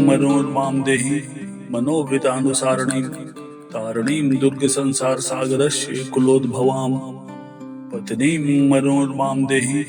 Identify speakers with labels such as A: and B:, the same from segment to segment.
A: मनोर्मां देहि मनोवृतानुसारणीं तारणीं दुर्गसंसारसागरस्य कुलोद्भवां पत्नीं मनोर्मां देहि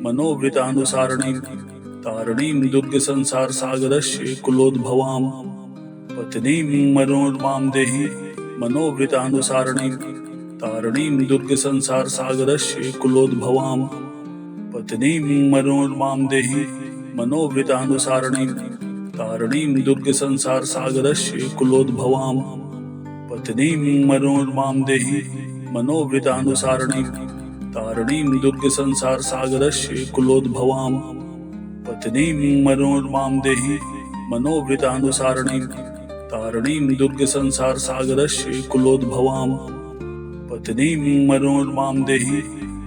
A: मनोवृतानुसारणीं तारणीं दुर्गसंसारसागरस्य कुलोद्भवां पत्नीं मनोर्मां देहि मनोवृतानुसारणीं तारणीं दुर्गसंसारसागरस्य कुलोद्भवां पत्नीं मनोर्मां देहि मनोवृतानुसारणीं तारणीं दुर्गसंसारसागरस्य कुलोद्भवां पत्नीं मनोर्मां देहि मनोवृतानुसारणीं तारणीं दुर्गसंसारसागरस्य कुलोद्भवां पत्नीं मनोर्मां देहि मनोवृतानुसारणीं तारणीं दुर्गसंसारसागरस्य कुलोद्भवां पत्नीं मनोर्मां देहि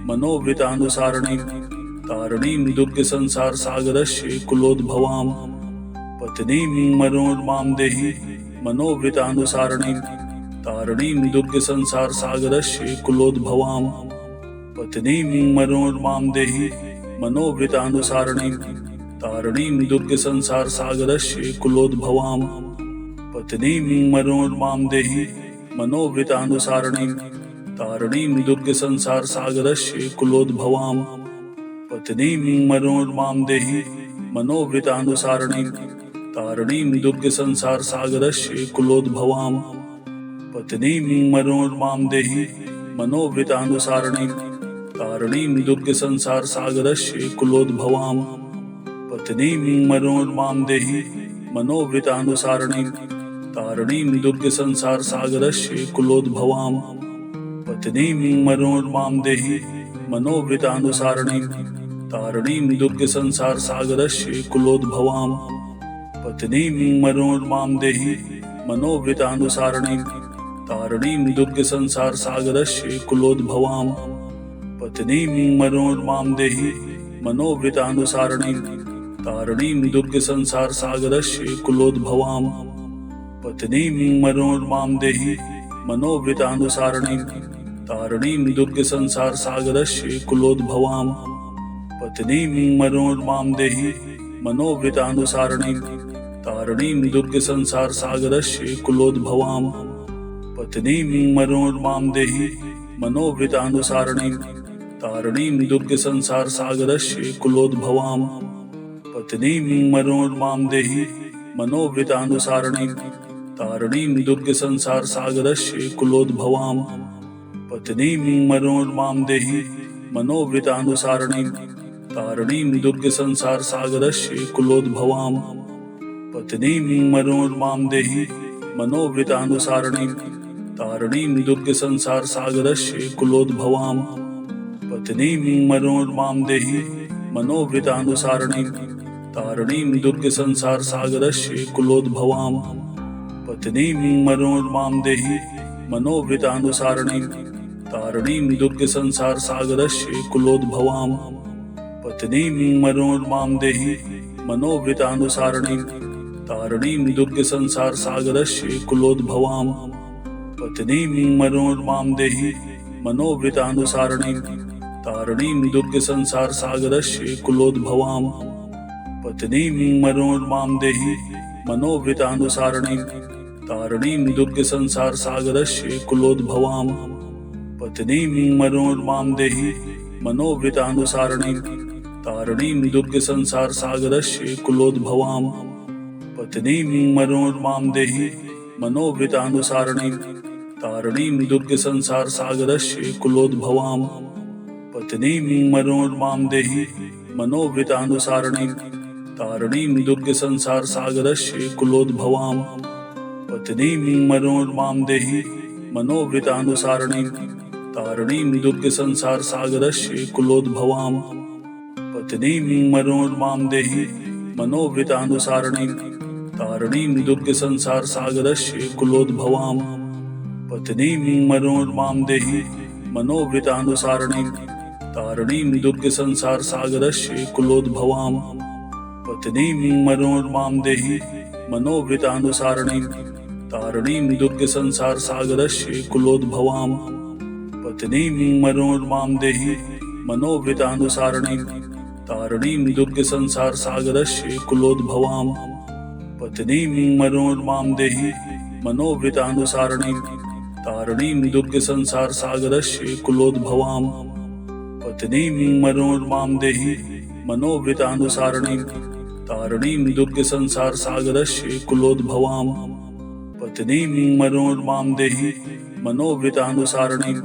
A: मनोवृतानुसारणीं तारणीं दुर्गसंसारसागरस्य कुलोद्भवां पत्नीं मनोर्मां देहि मनोवृतानुसारणीं तारणीं दुर्गसंसारसागरस्य कुलोद्भवां पत्नीं मनोर्मां देहि मनोवृतानुसारणीं तारणीं दुर्गसंसारसागरस्य कुलोद्भवां पत्नीं मनोर्मां देहि मनोवृतानुसारणीं तारणीं दुर्गसंसारसागरस्य कुलोद्भवां पत्नीं मनोर्मां देहि मनोवृतानुसारणीं तारणीं दुर्गसंसारसागरस्य कुलोद्भवां पत्नीं मनोर्मां देहि मनोवृतानुसारणीं तारणीं दुर्गसंसारसागरस्य कुलोद्भवां पत्नीं मनोर्मां देहि मनोवृतानुसारणीं तारणीं दुर्गसंसारसागरस्य कुलोद्भवां पत्नीं मनोर्मां देहि मनोवृतानुसारणीं तारणीं दुर्गसंसारसागरस्य कुलोद्भवां पत्नीं मनोर्मां देहि मनोवृतानुसारणीं तारणीं दुर्गसंसारसागरस्य कुलोद्भवां पत्नीं मनोर्मां देहि मनोवृतानुसारणीं तारणीं दुर्गसंसारसागरस्य कुलोद्भवां पत्नीं मनोर्मां देहि मनोवृतानुसारणीं तारणीं दुर्गसंसारसागरस्य कुलोद्भवां पत्नीं मनोर्मां देहि मनोवृतानुसारणीं तारणीं दुर्गसंसारसागरस्य कुलोद्भवां पत्नीं मनोर्मां देहि मनोवृतानुसारणीं तारणीं दुर्गसंसारसागरस्य कुलोद्भवां पत्नीं मनोर्मां देहि मनोवृतानुसारणीं तारणीं दुर्गसंसारसागरस्य कुलोद्भवां पत्नीं मनोर्मां देहि मनोवृतानुसारणीं तारणीं दुर्गसंसारसागरस्य कुलोद्भवां पत्नीं मनोर्मां देहि मनोवृतानुसारणीं तारणीं दुर्गसंसारसागरस्य कुलोद्भवां पत्नीं मनोर्मां देहि मनोवृतानुसारणीं तारणीं दुर्गसंसारसागरस्य कुलोद्भवां पत्नीं मनोर्मां देहि मनोवृतानुसारणीं तारणीं दुर्गसंसारसागरस्य कुलोद्भवां पत्नीं मनोर्मां देहि मनोवृतानुसारणीं तारणीं दुर्गसंसारसागरस्य कुलोद्भवां पत्नीं मनोर्मां देहि मनोवृतानुसारणीं तारणीं दुर्गसंसारसागरस्य कुलोद्भवां पत्नीं मनोर्मां देहि मनोवृतानुसारणीं तारणीं दुर्गसंसारसागरस्य कुलोद्भवां पत्नीं मनोर्मां देहि मनोवृतानुसारणीं तारणीं दुर्गसंसारसागरस्य कुलोद्भवां पत्नीं मनोर्मां देहि मनोवृतानुसारणीं तारणीं दुर्गसंसारसागरस्य कुलोद्भवां पत्नीं मनोर्मां देहि मनोवृतानुसारणीं तारणीं दुर्गसंसारसागरस्य कुलोद्भवां पत्नीं मनोर्मां देहि मनोवृतानुसारणीं तारणीं दुर्गसंसारसागरस्य कुलोद्भवां पत्नीं मनोर्मां देहि मनोवृतानुसारणीं तारणीं दुर्गसंसारसागरस्य कुलोद्भवां पत्नीं मनोर्मां देहि मनोवृतानुसारणीं तारणीं दुर्गसंसारसागरस्य कुलोद्भवां पत्नीं मनोर्मां देहि मनोवृतानुसारणीं तारणीं दुर्गसंसारसागरस्य कुलोद्भवां पत्नीं मनोर्मां देहि मनोवृतानुसारणीं तारणीं दुर्गसंसारसागरस्य कुलोद्भवां पत्नीं मनोरमां देहि मनोवृतानुसारिणीं तारिणीं दुर्गसंसारसागरस्य कुलोद्भवां पत्नीं मनोरमां देहि मनोवृतानुसारिणीं तारिणीं दुर्गसंसारसागरस्य कुलोद्भवां पत्नीं मनोरमां देहि मनोवृतानुसारिणीं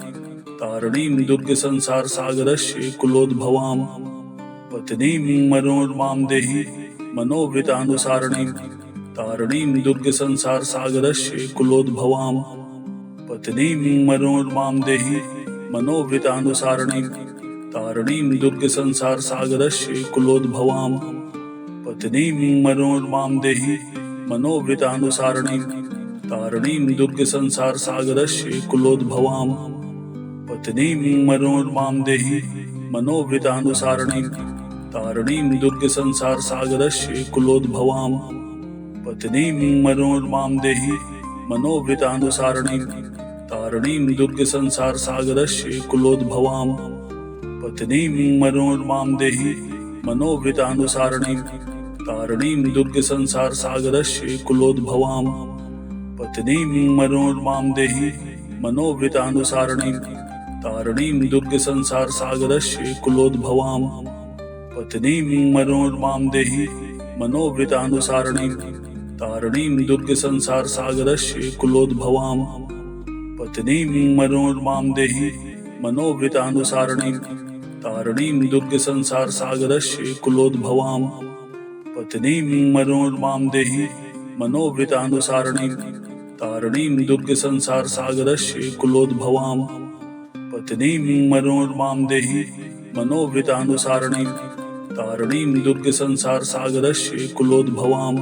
A: तारिणीं दुर्गसंसारसागरस्य कुलोद्भवां पत्नीं मनोरमां देहि मनोवृतानुसारिणीं तारिणीं दुर्गसंसारसागरस्य कुलोद्भवां पत्नीं मनोरमां देहि मनोवृतानुसारिणीं तारिणीं दुर्गसंसारसागरस्य कुलोद्भवां पत्नीं मनोरमां देहि मनोवृतानुसारिणीं तारिणीं दुर्गसंसारसागरस्य कुलोद्भवां पत्नीं मनोरमां देहि मनोवृतानुसारिणीं तारिणीं दुर्गसंसारसागरस्य कुलोद्भवां पत्नीं मनोरमां देहि मनोवृतानुसारिणीं तारिणीं दुर्गसंसारसागरस्य कुलोद्भवां पत्नीं मनोरमां देहि मनोवृतानुसारिणीं तारिणीं दुर्गसंसारसागरस्य कुलोद्भवां पत्नीं मनोरमां देहि मनोवृतानुसारिणीं तारिणीं दुर्गसंसारसागरस्य कुलोद्भवां पत्नीं मनोरमां देहि मनोवृतानुसारिणीं तारिणीं दुर्गसंसारसागरस्य कुलोद्भवां पत्नीं मनोरमां देहि मनोवृतानुसारिणीं तारिणीं दुर्गसंसारसागरस्य कुलोद्भवां पत्नीं मनोरमां देहि मनोवृतानुसारिणीं तारिणीं दुर्गसंसारसागरस्य कुलोद्भवां पत्नीं मनोरमां देहि मनोवृतानुसारिणीं तारिणीं दुर्गसंसारसागरस्य कुलोद्भवां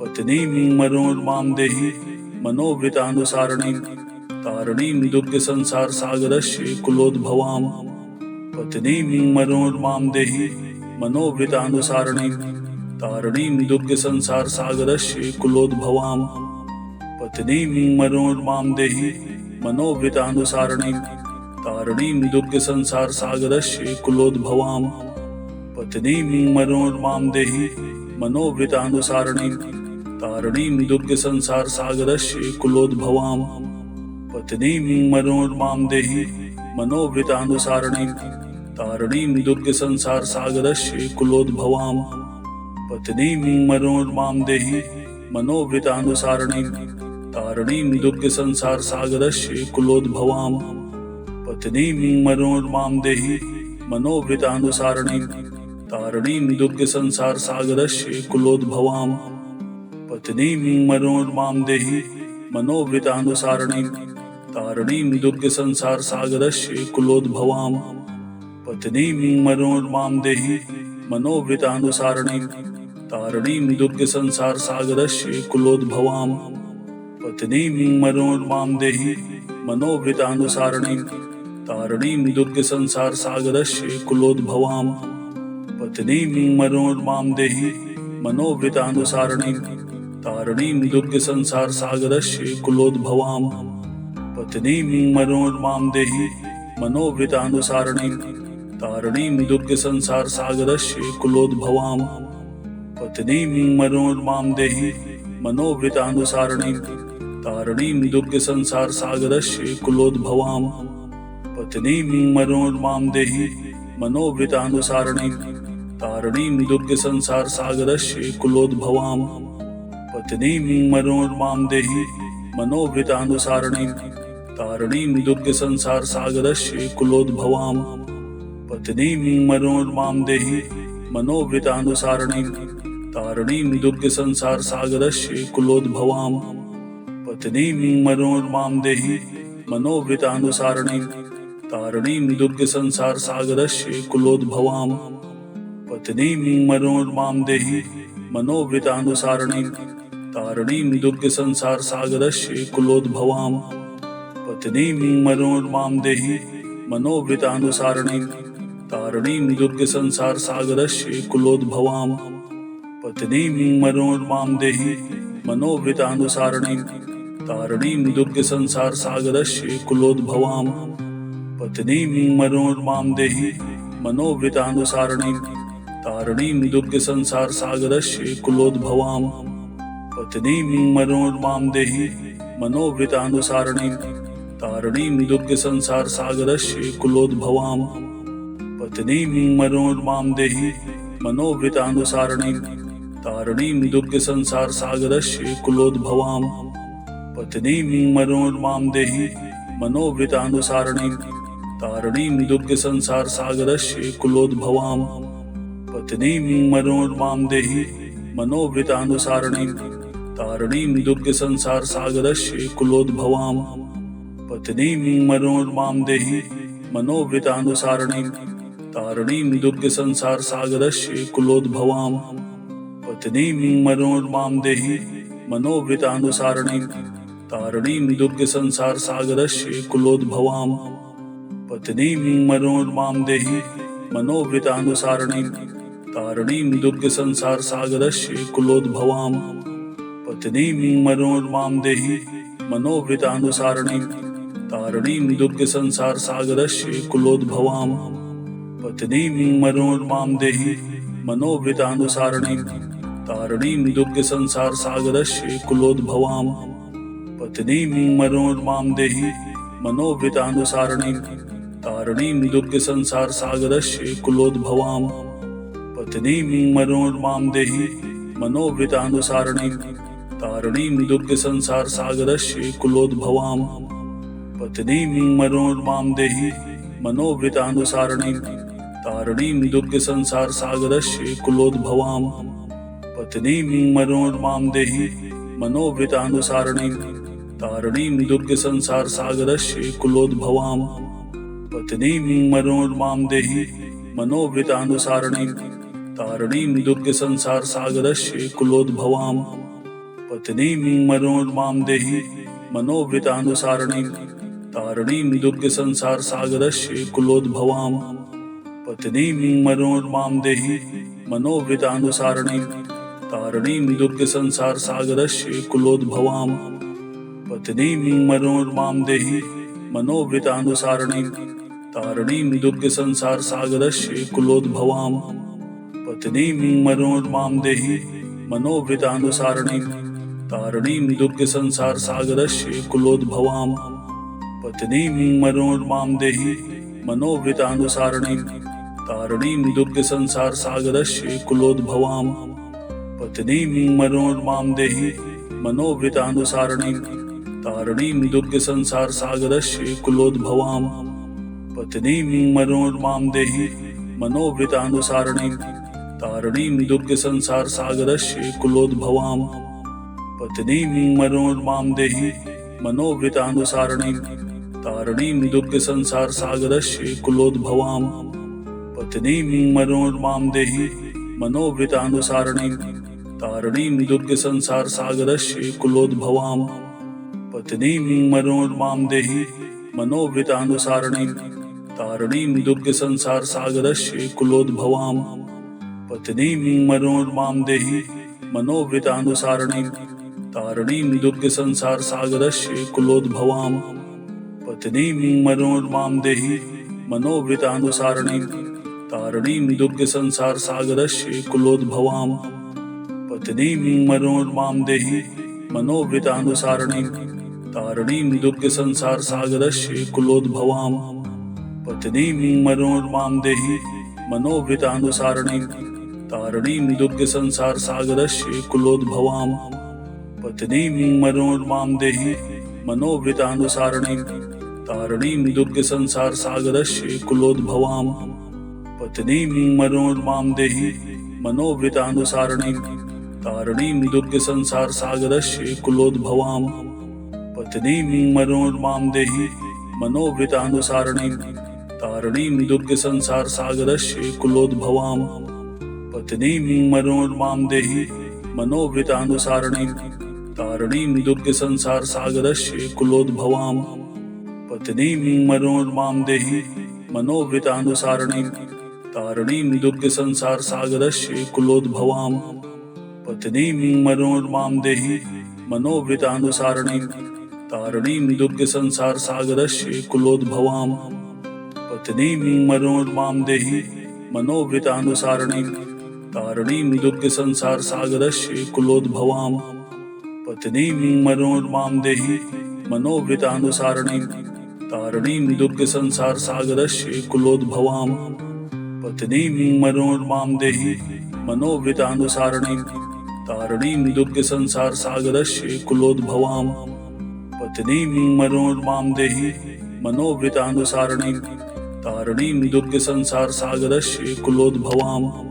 A: पत्नीं मनोरमां देहि मनोवृतानुसारिणीं तारिणीं दुर्गसंसारसागरस्य कुलोद्भवां पत्नीं मनोरमां देहि मनोवृतानुसारिणीं तारिणीं दुर्गसंसारसागरस्य कुलोद्भवां पत्नीं मनोरमां देहि मनोवृतानुसारिणीं तारिणीं दुर्गसंसारसागरस्य कुलोद्भवां पत्नीं मनोरमां देहि मनोवृतानुसारिणीं तारिणीं दुर्गसंसारसागरस्य कुलोद्भवां पत्नीं मनोरमां देहि मनोवृतानुसारिणीं तारिणीं दुर्गसंसारसागरस्य कुलोद्भवां पत्नीं मनोरमां देहि मनोवृतानुसारिणीं तारिणीं दुर्गसंसारसागरस्य कुलोद्भवां पत्नीं मनोरमां देहि मनोवृतानुसारिणीं तारिणीं दुर्गसंसारसागरस्य कुलोद्भवां पत्नीं मनोरमां देहि मनोवृतानुसारिणीं तारिणीं दुर्गसंसारसागरस्य कुलोद्भवां पत्नीं मनोरमां देहि मनोवृतानुसारिणीं तारिणीं दुर्गसंसारसागरस्य कुलोद्भवां पत्नीं मनोरमां देहि मनोवृतानुसारिणीं तारिणीं दुर्गसंसारसागरस्य कुलोद्भवां पत्नीं मनोरमां देहि मनोवृतानुसारिणीं तारिणीं दुर्गसंसारसागरस्य कुलोद्भवां पत्नीं मनोरमां देहि मनोवृतानुसारिणीं तारिणीं दुर्गसंसारसागरस्य कुलोद्भवां पत्नीं मनोरमां देहि मनोवृतानुसारिणीं तारिणीं दुर्गसंसारसागरस्य कुलोद्भवां पत्नीं मनोरमां देहि मनोवृतानुसारिणीं तारिणीं दुर्गसंसारसागरस्य कुलोद्भवां पत्नीं मनोरमां देहि मनोवृतानुसारिणीं तारिणीं दुर्गसंसारसागरस्य कुलोद्भवां पत्नीं मनोरमां देहि मनोवृतानुसारिणीं तारिणीं दुर्गसंसारसागरस्य कुलोद्भवां पत्नीं मनोरमां देहि मनोवृतानुसारिणीं तारिणीं दुर्गसंसारसागरस्य कुलोद्भवां पत्नीं मनोरमां देहि मनोवृतानुसारिणीं तारिणीं दुर्गसंसारसागरस्य कुलोद्भवां पत्नीं मनोरमां देहि मनोवृतानुसारिणीं तारिणीं दुर्गसंसारसागरस्य कुलोद्भवां पत्नीं मनोरमां देहि मनोवृतानुसारिणीं तारिणीं दुर्गसंसारसागरस्य कुलोद्भवां पत्नीं मनोरमां देहि मनोवृतानुसारिणीं तारिणीं दुर्गसंसारसागरस्य कुलोद्भवां पत्नीं मनोरमां देहि मनोवृतानुसारिणीं तारिणीं दुर्गसंसारसागरस्य कुलोद्भवां। पत्नीं मनोरमां देहि मनोवृतानुसारिणीं तारिणीं दुर्गसंसारसागरस्य कुलोद्भवां। पत्नीं मनोरमां देहि मनोवृतानुसारिणीं तारिणीं दुर्गसंसारसागरस्य कुलोद्भवां। पत्नीं मनोरमां देहि मनोवृतानुसारिणीं तारिणीं दुर्गसंसारसागरस्य कुलोद्भवां। पत्नीं मनोरमां देहि मनोवृतानुसारिणीं तारिणीं दुर्गसंसारसागरस्य कुलोद्भवां। पत्नीं मनोरमां देहि मनोवृतानुसारिणीं तारिणीं दुर्गसंसारसागरस्य कुलोद्भवां। पत्नीं मनोरमां देहि मनोवृतानुसारिणीं तारिणीं दुर्गसंसारसागरस्य कुलोद्भवां। पत्नीं मनोरमां देहि मनोवृतानुसारिणीं तारिणीं दुर्गसंसारसागरस्य कुलोद्भवां। पत्नीं मनोरमां देहि मनोवृतानुसारिणीं तारिणीं दुर्गसंसारसागरस्य कुलोद्भवां। पत्नीं मनोरमां देहि मनोवृतानुसारिणीं तारिणीं दुर्गसंसारसागरस्य कुलोद्भवां। पत्नीं मनोरमां देहि मनोवृतानुसारिणीं तारिणीं दुर्गसंसारसागरस्य कुलोद्भवां। पत्नीं मनोरमां देहि मनोवृतानुसारिणीं तारिणीं दुर्गसंसारसागरस्य कुलोद्भवां। पत्नीं मनोरमां देहि मनोवृतानुसारिणीं तारिणीं दुर्गसंसारसागरस्य कुलोद्भवां। पत्नीं मनोरमां देहि मनोवृतानुसारिणीं तारिणीं दुर्गसंसारसागरस्य कुलोद्भवां। पत्नीं मनोरमां देहि मनोवृतानुसारिणीं तारिणीं दुर्गसंसारसागरस्य कुलोद्भवां। पत्नीं मनोरमां देहि मनोवृतानुसारिणीं तारिणीं दुर्गसंसारसागरस्य कुलोद्भवां। पत्नीं मनोरमां देहि मनोवृतानुसारिणीं तारिणीं दुर्गसंसारसागरस्य कुलोद्भवां। पत्नीं मनोरमां देहि मनोवृतानुसारिणीं तारिणीं दुर्गसंसारसागरस्य कुलोद्भवां। पत्नीं मनोरमां देहि मनोवृतानुसारिणीं तारिणीं दुर्गसंसारसागरस्य कुलोद्भवां। पत्नीं मनोरमां देहि मनोवृतानुसारिणीं तारिणीं दुर्गसंसारसागरस्य कुलोद्भवां। पत्नीं मनोरमां देहि मनोवृतानुसारिणीं तारिणीं दुर्गसंसारसागरस्य कुलोद्भवां। पत्नीं मनोरमां देहि मनोवृतानुसारिणीं तारिणीं दुर्गसंसारसागरस्य कुलोद्भवां। पत्नीं मनोरमां देहि मनोवृतानुसारिणीं तारिणीं दुर्गसंसारसागरस्य कुलोद्भवां। पत्नीं मनोरमां देहि मनोवृतानुसारिणीं तारिणीं दुर्गसंसारसागरस्य कुलोद्भवां। पत्नीं मनोरमां देहि मनोवृतानुसारिणीं तारिणीं दुर्गसंसारसागरस्य कुलोद्भवां। पत्नीं मनोरमां देहि मनोवृतानुसारिणीं तारिणीं दुर्गसंसारसागरस्य कुलोद्भवां। पत्नीं मनोरमां देहि मनोवृतानुसारिणीं तारिणीं दुर्गसंसारसागरस्य कुलोद्भवां। पत्नीं मनोरमां देहि मनोवृतानुसारिणीं तारिणीं दुर्गसंसारसागरस्य कुलोद्भवां। पत्नीं मनोरमां देहि मनोवृतानुसारिणीं तारिणीं दुर्गसंसारसागरस्य कुलोद्भवां। पत्नीं मनोरमां देहि मनोवृतानुसारिणीं तारिणीं दुर्गसंसारसागरस्य कुलोद्भवां। पत्नीं मनोरमां देहि मनोवृतानुसारिणीं तारिणीं दुर्गसंसारसागरस्य कुलोद्भवां। पत्नीं मनोरमां देहि मनोवृतानुसारिणीं तारिणीं दुर्गसंसारसागरस्य कुलोद्भवां। पत्नीं मनोरमां देहि मनोवृतानुसारिणीं तारिणीं दुर्गसंसारसागरस्य कुलोद्भवां। पत्नीं मनोरमां देहि मनोवृतानुसारिणीं तारिणीं दुर्गसंसारसागरस्य कुलोद्भवां। पत्नीं मनोरमां देहि मनोवृतानुसारिणीं तारिणीं दुर्गसंसारसागरस्य कुलोद्भवां। पत्नीं मनोरमां देहि मनोवृतानुसारिणीं तारिणीं दुर्गसंसारसागरस्य कुलोद्भवां पत्नीं मनोरमां देहि मनोवृतानुसारिणीं तारिणीं दुर्गसंसारसागरस्य कुलोद्भवां पत्नीं मनोरमां देहि मनोवृतानुसारिणीं तारिणीं दुर्गसंसारसागरस्य कुलोद्भवाम्